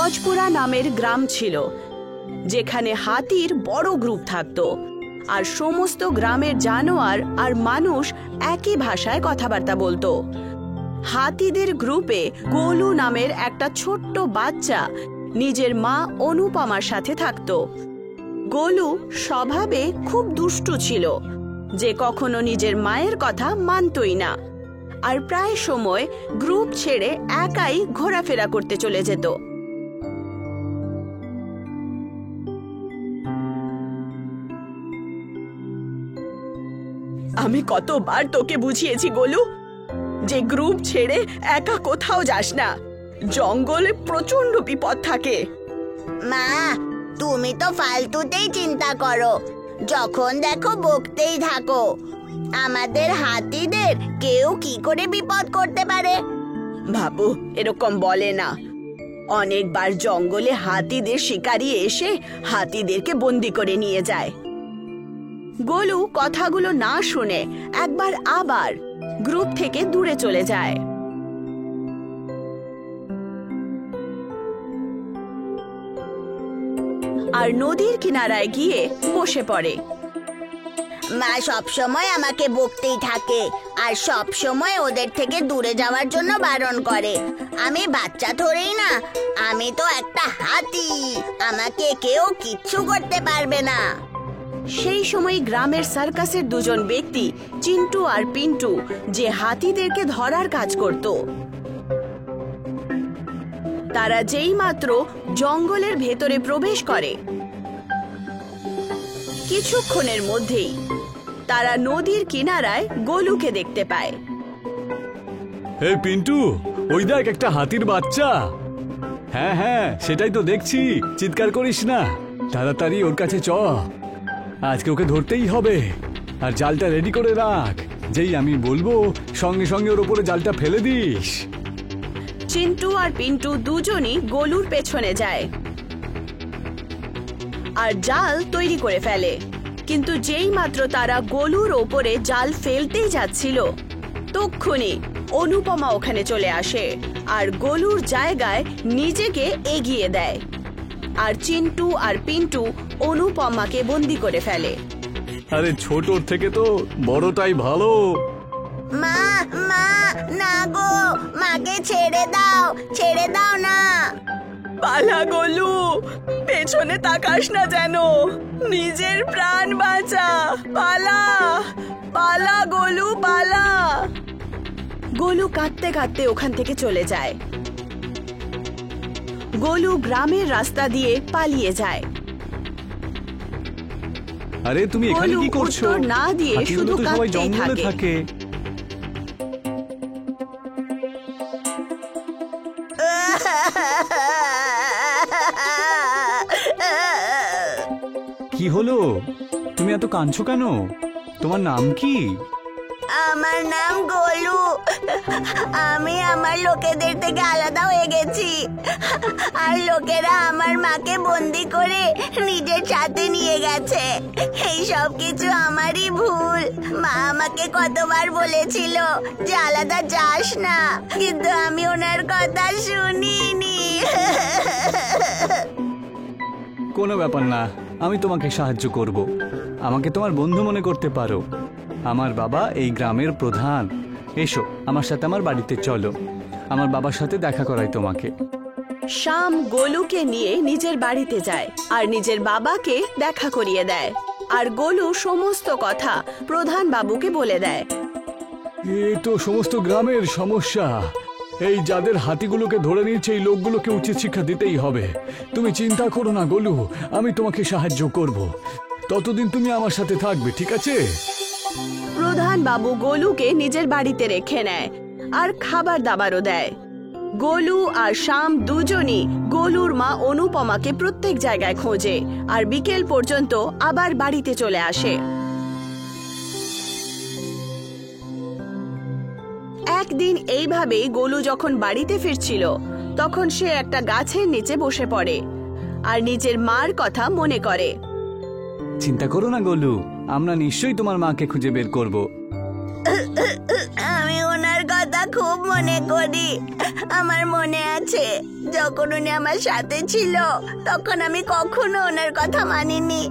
গজপুরা নামের গ্রাম ছিল, যেখানে হাতির বড় গ্রুপ থাকতো, আর সমস্ত গ্রামের জানোয়ার আর মানুষ একই ভাষায় কথাবার্তা বলতো। হাতিদের গ্রুপে গোলু নামের একটা ছোট্ট বাচ্চা নিজের মা অনুপমার সাথে থাকতো। গোলু স্বভাবে খুব দুষ্টু ছিল, যে কখনো নিজের মায়ের কথা মানতই না, আর প্রায় সময় গ্রুপ ছেড়ে একাই ঘোরাফেরা করতে চলে যেত। আমি কতবার তোকে বুঝিয়েছি গোলু, যে গ্রুপ ছেড়ে একা কোথাও যাস না, জঙ্গলে প্রচন্ড বিপদ থাকে। মা, তুমি তো ফালতুতেই চিন্তা করো, যখন দেখো বকতেই থাকো। আমাদের হাতিদের কেউ কি করে বিপদ করতে পারে? বাবু এরকম বলে না, অনেকবার জঙ্গলে হাতিদের শিকারী এসে হাতিদেরকে বন্দি করে নিয়ে যায়। গোলু কথাগুলো না শুনে একবার আবার গ্রুপ থেকে দূরে চলে যায়। আর নদীর কিনারায় গিয়ে বসে পড়ে। মা সবসময় আমাকে বকতেই থাকে, আর সব সময় ওদের থেকে দূরে যাওয়ার জন্য বারণ করে। আমি বাচ্চা ধরেই না, আমি তো একটা হাতি, আমাকে কেউ কিচ্ছু করতে পারবে না। সেই সময় গ্রামের সার্কাসের দুজন ব্যক্তি, চিন্টু আর পিন্টু, যে হাতিদেরকে ধরার কাজ করত, তারা যেই মাত্র জঙ্গলের ভেতরে প্রবেশ করে, কিছুক্ষণের মধ্যেই তারা নদীর কিনারায় গোলুকে দেখতে পায়। এই পিন্টু, ওই দেখ একটা হাতির বাচ্চা। হ্যাঁ হ্যাঁ, সেটাই তো দেখছি, চিৎকার করিস না, তাড়াতাড়ি ওর কাছে চ। আজকে ওকে ধরতেই হবে, আর জালটা রেডি করে রাখ। যেই আমি বলবো সঙ্গে সঙ্গে ওর উপরে জালটা ফেলে দিস। চিন্টু আর পিন্টু দুজনই গোলুর পেছনে যায় আর জাল তৈরি করে ফেলে। কিন্তু যেই মাত্র তারা গোলুর ওপরে জাল ফেলতেই যাচ্ছিল, তক্ষুনি অনুপমা ওখানে চলে আসে আর গোলুর জায়গায় নিজেকে এগিয়ে দেয়। আর চিন্টু আর পিন্টু অনুপমাকে বন্দি করে ফেলে। আরে ছোটর থেকে তো বড়টাই ভালো। মা, মা, না গো, মাকে ছেড়ে দাও না। পালা গোলু, পেছনে তাকাস না যেন, নিজের প্রাণ বাঁচা, পালা পালা গোলু, পালা। গোলু কাঁদতে কাঁদতে ওখান থেকে চলে যায়। গোলু গ্রামের রাস্তা দিয়ে পালিয়ে যায়। আরে তুমি এখানে কি করছো? উত্তর না দিয়ে শুধু কাঁদতেই জঙ্গলে থাকে। কি হলো, তুমি এত কাঁদছো কেন? তোমার নাম কি? আমার নাম গোলু। আমি আমার লোকেদের থেকে আলাদা হয়ে গেছি, আর লোকেরা আমার মাকে বন্দি করে নিজের সাথে নিয়ে গেছে। এই সব কিছু আমারই ভুল। মা আমাকে কতবার বলেছিল যে আলাদা যাস না, কিন্তু আমি ওনার কথা শুনিনি। কোনো ব্যাপার না, আমি তোমাকে সাহায্য করব। আমাকে তোমার বন্ধু মনে করতে পারো। আমার বাবা এই গ্রামের প্রধান। এসো আমার সাথে আমার বাড়িতে চলো, আমার বাবার সাথে দেখা করাই তোমাকে। শ্যাম গোলুকে নিয়ে নিজের বাড়িতে যায় আর নিজের বাবাকে দেখা করিয়ে দেয়। আর গোলু সমস্ত কথা প্রধান বাবুকে বলে দেয়। এই তো সমস্ত গ্রামের সমস্যা। এই যাদের হাতিগুলোকে ধরে নিয়েছে, এই লোকগুলোকে উচিত শিক্ষা দিতেই হবে। তুমি চিন্তা করো না গোলু, আমি তোমাকে সাহায্য করব। ততদিন তুমি আমার সাথে থাকবে, ঠিক আছে? প্রধান বাবু গোলুকে নিজের বাড়িতে রেখে নেয় আর খাবার দাবারও দেয়। গোলু আর শ্যাম দুজনই গোলুর মা অনুপমাকে প্রত্যেক জায়গায় খোঁজে আর বিকেল পর্যন্ত আবার বাড়িতে চলে আসে। একদিন এইভাবেই গোলু যখন বাড়িতে ফিরছিল, তখন সে একটা গাছের নিচে বসে পড়ে আর নিজের মার কথা মনে করে। চিন্তা করো না গোলু, আমরা নিশ্চয়ই তোমার মাকে খুঁজে বের করব। আমি ওনার কথা খুব মনে করি। আমার মনে আছে যখন উনি আমার সাথে ছিল তখন আমি কখনো ওনার কথা মানিনি,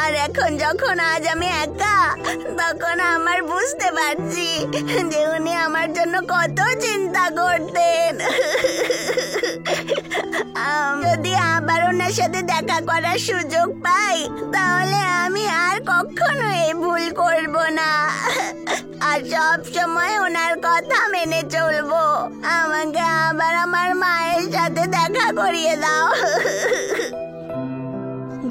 আর এখন যখন আজ আমি একা তখন আমার বুঝতে পারছি যে উনি আমার জন্য কত চিন্তা করতেন। যদি আবার ওনার সাথে দেখা করার সুযোগ পাই তাহলে আমি আর কখনো এই ভুল করব না, আর সব সময় ওনার কথা মেনে চলবো। আমাকে আবার আমার মায়ের সাথে দেখা করিয়ে দাও।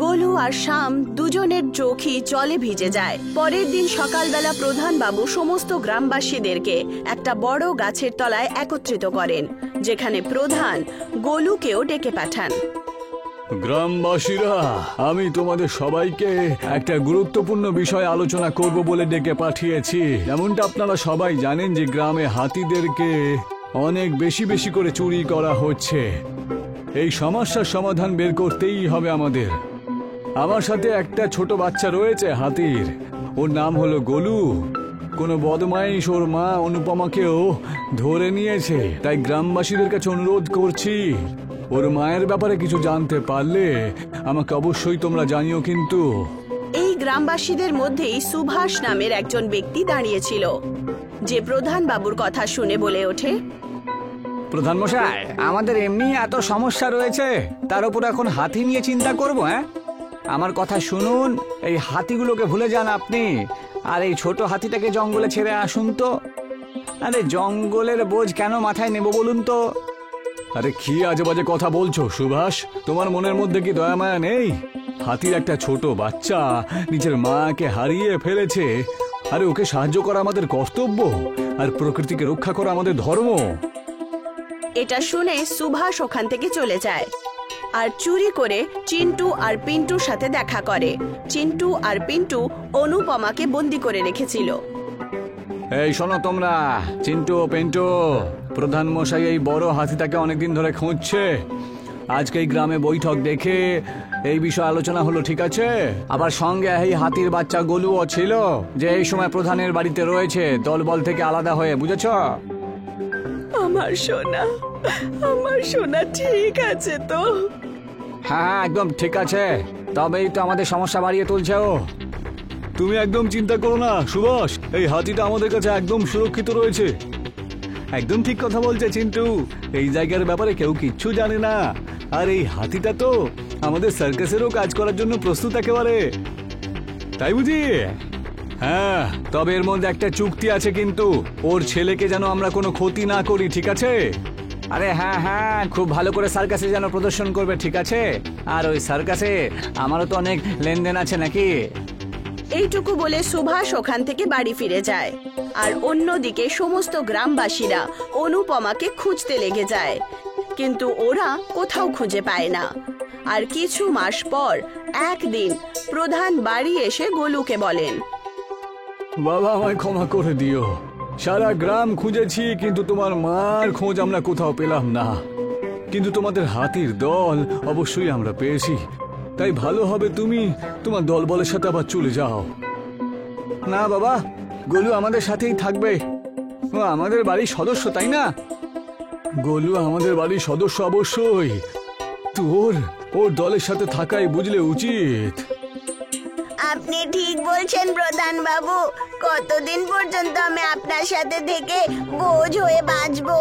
গোলু আর শ্যাম দুজনের চোখই জলে ভিজে যায়। পরের দিন সকালবেলা প্রধান বাবু সমস্ত গ্রামবাসীদেরকে একটা বড় গাছের তলায় একত্রিত করেন, যেখানে প্রধান গোলুকেও ডেকে পাঠান। গ্রামবাসীরা, আমি তোমাদের সবাইকে একটা গুরুত্বপূর্ণ বিষয় আলোচনা করব বলে ডেকে পাঠিয়েছি। এমনটা আপনারা সবাই জানেন যে গ্রামে হাতিদেরকে অনেক বেশি বেশি করে চুরি করা হচ্ছে। এই সমস্যার সমাধান বের করতেই হবে আমাদের। আমার সাথে একটা ছোট বাচ্চা রয়েছে হাতির, ওর নাম হলো গোলু। কোনো বদমাইশ ওর মা অনুপমাকেও ধরে নিয়েছে। তাই গ্রামবাসীদের কাছে অনুরোধ করছি, ওর মায়ের ব্যাপারে কিছু জানতে পারলে আমাকে অবশ্যই তোমরা জানিও কিন্তু। এই গ্রামবাসীদের মধ্যেই সুভাষ নামের একজন ব্যক্তি দাঁড়িয়েছিল, যে প্রধান বাবুর কথা শুনে বলে ওঠে, প্রধান মশাই, আমাদের এমনি এত সমস্যা রয়েছে, তার উপর এখন হাতি নিয়ে চিন্তা করব? আমার কথা শুনুন, এই হাতিগুলোকে ভুলে যান আপনি, আর এই ছোট হাতিটাকে জঙ্গলে ছেড়ে আসুন তো। আরে জঙ্গলের বোঝ কেন মাথায় নেব বলুন তো? আরে কি আজে বাজে কথা বলছো সুভাষ? তোমার মনের মধ্যে কি দয়া মায়া নেই? হাতির একটা ছোট বাচ্চা নিজের মাকে হারিয়ে ফেলেছে, আরে ওকে সাহায্য করা আমাদের কর্তব্য, আর প্রকৃতিকে রক্ষা করা আমাদের ধর্ম। এটা শুনে সুভাষ ওখান থেকে চলে যায় আর চুরি করে চিন্টু আর পিন্টুর সাথে দেখা করে। চিন্টু আর পিন্টু অনুপমাকে বন্দি করে রেখেছিল। এই শোনো তোমরা, চিন্টু পিন্টু, প্রধান মশাই এই বড় হাতিটাকে অনেকদিন ধরে খুঁজছে। আজকে এই গ্রামে বৈঠক দেখে এই বিষয়ে আলোচনা হলো, ঠিক আছে? আবার সঙ্গে এই হাতির বাচ্চা গোলুও ছিল, যে এই সময় প্রধানের বাড়িতে রয়েছে দলবল থেকে আলাদা হয়ে, বুঝেছ? আমার সোনা ঠিক আছে তো? হ্যাঁ, একদম ঠিক আছে, তবেই তো আমাদের সমস্যা বাড়িয়ে তুলছে ও। তুমি একদম চিন্তা করো না সুভাষ, এই হাতিটা আমাদের কাছে একদম সুরক্ষিত রয়েছে। একদম ঠিক কথা বলছে চিন্টু, এই জায়গার ব্যাপারে কেউ কিচ্ছু জানে না, আর এই হাতিটা তো আমাদের সার্কাসেরও কাজ করার জন্য প্রস্তুত একেবারে, তাই বুঝি? হ্যাঁ, তবে এর মধ্যে একটা চুক্তি আছে কিন্তু, ওর ছেলেকে যেন আমরা কোনো ক্ষতি না করি, ঠিক আছে? আরে হ্যাঁ হ্যাঁ, খুব ভালো করে সার্কাসে যেন প্রদর্শন করবে, ঠিক আছে? আর ওই সার্কাসে আমারও তো অনেক লেনদেন আছে নাকি। এইটুকু বলে সুভাষ ওখান থেকে বাড়ি ফিরে যায়, আর অন্যদিকে সমস্ত গ্রামবাসীরা অনুপমাকে খুঁজতে লেগে যায়, কিন্তু ওরা কোথাও খুঁজে পায় না। আর কিছু মাস পর একদিন প্রধান বাড়ি এসে গোলুকে বলেন, বাবা, আমায় ক্ষমা করে দিও, সারা গ্রাম খুঁজেছি কিন্তু তোমার মার খোঁজ আমরা কোথাও পেলাম না, কিন্তু তোমাদের হাতির দল অবশ্যই আমরা পেয়েছি। তাই ভালো হবে তুমি তোমার দলবলের সাথে আবার চলে যাও। না বাবা, গোলু আমাদের সাথেই থাকবে, ও আমাদের বাড়ির সদস্য, তাই না? গোলু আমাদের বাড়ির সদস্য অবশ্যই, তোর ওর দলের সাথে থাকাই বুঝলে উচিত। আপনি ঠিক বলছেন প্রধান বাবু, কতদিন পর্যন্ত আমি আপনার সাথে থেকে বোঝ হয়ে বাঁচবো?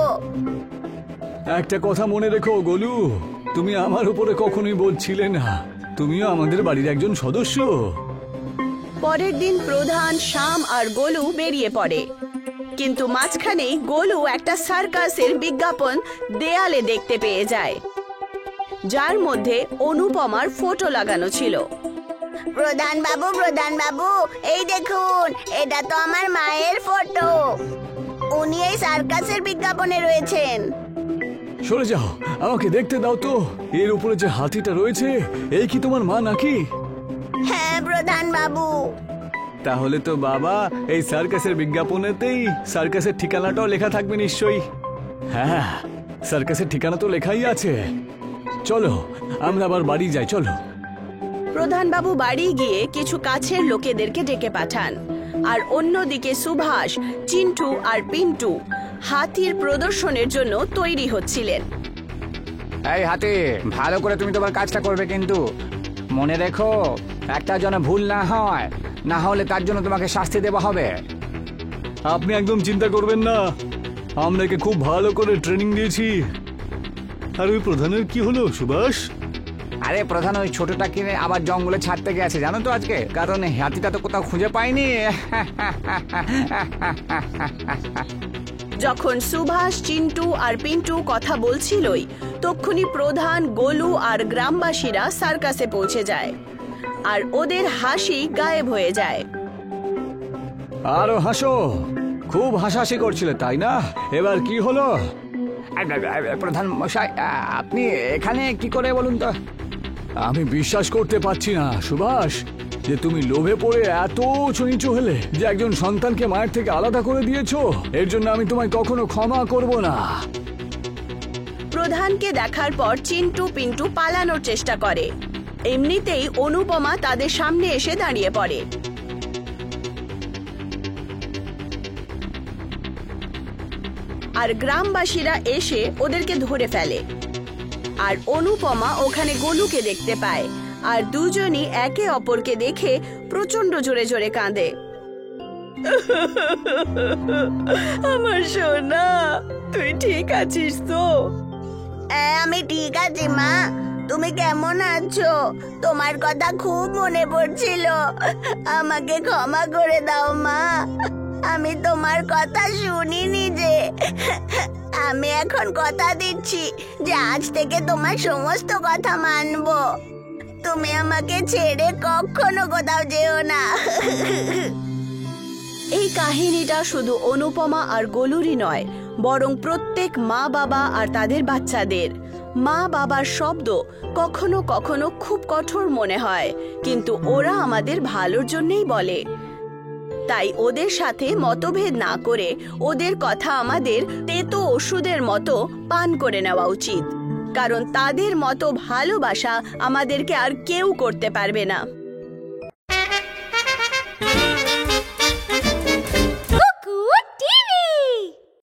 একটা কথা মনে রেখো গোলু, তুমি আমার উপরে কখনোই বলছিলে না, তুমিও আমাদের বাড়ির একজন সদস্য। পরের দিন প্রধান, শ্যাম আর গোলু বেরিয়ে পড়ে, কিন্তু মাঝখানেই গোলু একটা সার্কাসের বিজ্ঞাপন দেয়ালে দেখতে পেয়ে যায়, যার মধ্যে অনুপমার ফটো লাগানো ছিল। প্রধান বাবু, এই দেখুন, এটা তো আমার মায়ের ফটো। উনি এই সার্কাসের বিজ্ঞাপনে রয়েছেন। সরে যাও, আমাকে দেখতে দাও তো, এর উপরে যে হাতিটা রয়েছে, এই কি তোমার মা নাকি? হ্যাঁ প্রধান বাবু। তাহলে তো বাবা এই সার্কাসের বিজ্ঞাপনেতেই সার্কাসের ঠিকানাটাও লেখা থাকবে নিশ্চয়ই। হ্যাঁ, সার্কাসের ঠিকানা তো লেখাই আছে। চলো আমরা আবার বাড়ি যাই, চলো। প্রধানবাবু বাড়ি গিয়ে কিছু কাছের লোকেদেরকে ডেকে পাঠান, আর অন্যদিকে সুভাষ, চিন্টু আর পিন্টু হাতির প্রদর্শনের জন্য তৈরি হচ্ছিলেন। এই হাতি, ভালো করে তুমি তোমার কাজটা করবে, কিন্তু মনে রেখো একটা যেন ভুল না হয়, না হলে তার জন্য তোমাকে শাস্তি দেওয়া হবে। আপনি একদম চিন্তা করবেন না, আমরা একে খুব ভালো করে ট্রেনিং দিয়েছি। আর ওই প্রধানের কি হলো সুভাষ? আরে প্রধান ওই ছোটটা কিনে আবার জঙ্গলে ছাড়তে গেছে জানো তো আজকে, কারণ হাতিটা তো কোথাও খুঁজে পাইনি। যখন সুভাষ, চিন্টু আর পিন্টু কথা বলছিলই তক্ষুনি প্রধান, গোলু আর গ্রামবাসীরা সার্কাসে পৌঁছে যায় আর ওদের হাসি গায়েব হয়ে যায়। আরো হাসো, খুব হাসাহাসি করছিলে তাই না? এবার কি হলো? প্রধান মশাই, আপনি এখানে কি করে বলুন তো? আমি বিশ্বাস করতে পারছি না সুভাষ যে তুমি লোভে পড়ে এত উঁচু নিচু হলে যে একজন সন্তানকে মায়ের থেকে আলাদা করে দিয়েছো। এর জন্য আমি তোমায় কখনো ক্ষমা করব না। প্রধানকে দেখার পর চিন্টু, পিন্টু পালানোর চেষ্টা করে। এমনিতেই অনুপমা তাদের সামনে এসে দাঁড়িয়ে পড়ে। আর গ্রামবাসীরা এসে ওদেরকে ধরে ফেলে। আর অনুপমা ওখানে গোলুকে দেখতে পায় আর দুজনই একে অপরকে দেখে প্রচন্ড জোরে জোরে কাঁদে। আমার সোনা, তুই ঠিক আছিস তো? আমি ঠিক আছি মা, তুমি কেমন আছো? তোমার কথা খুব মনে পড়ছিল, আমাকে ক্ষমা করে দাও মা, আমি তোমার কথা শুনিনি যে। আমি এখন কথা দিচ্ছি যে আজ থেকে তোমার সমস্ত কথা মানবো। তুমি আমাকে ছেড়ে কখনো কোথাও যেও না। এই কাহিনীটা শুধু অনুপমা আর গোলুরই নয়, বরং প্রত্যেক মা বাবা আর তাদের বাচ্চাদের। মা বাবার শব্দ কখনো কখনো খুব কঠোর মনে হয়, কিন্তু ওরা আমাদের ভালোর জন্যই বলে। তাই ওদের সাথে মতভেদ না করে ওদের কথা আমাদের তেতো ওষুধের মতো পান করে নেওয়া উচিত, কারণ তাদের মতো ভালোবাসা আমাদেরকে আর কেউ করতে পারবে না।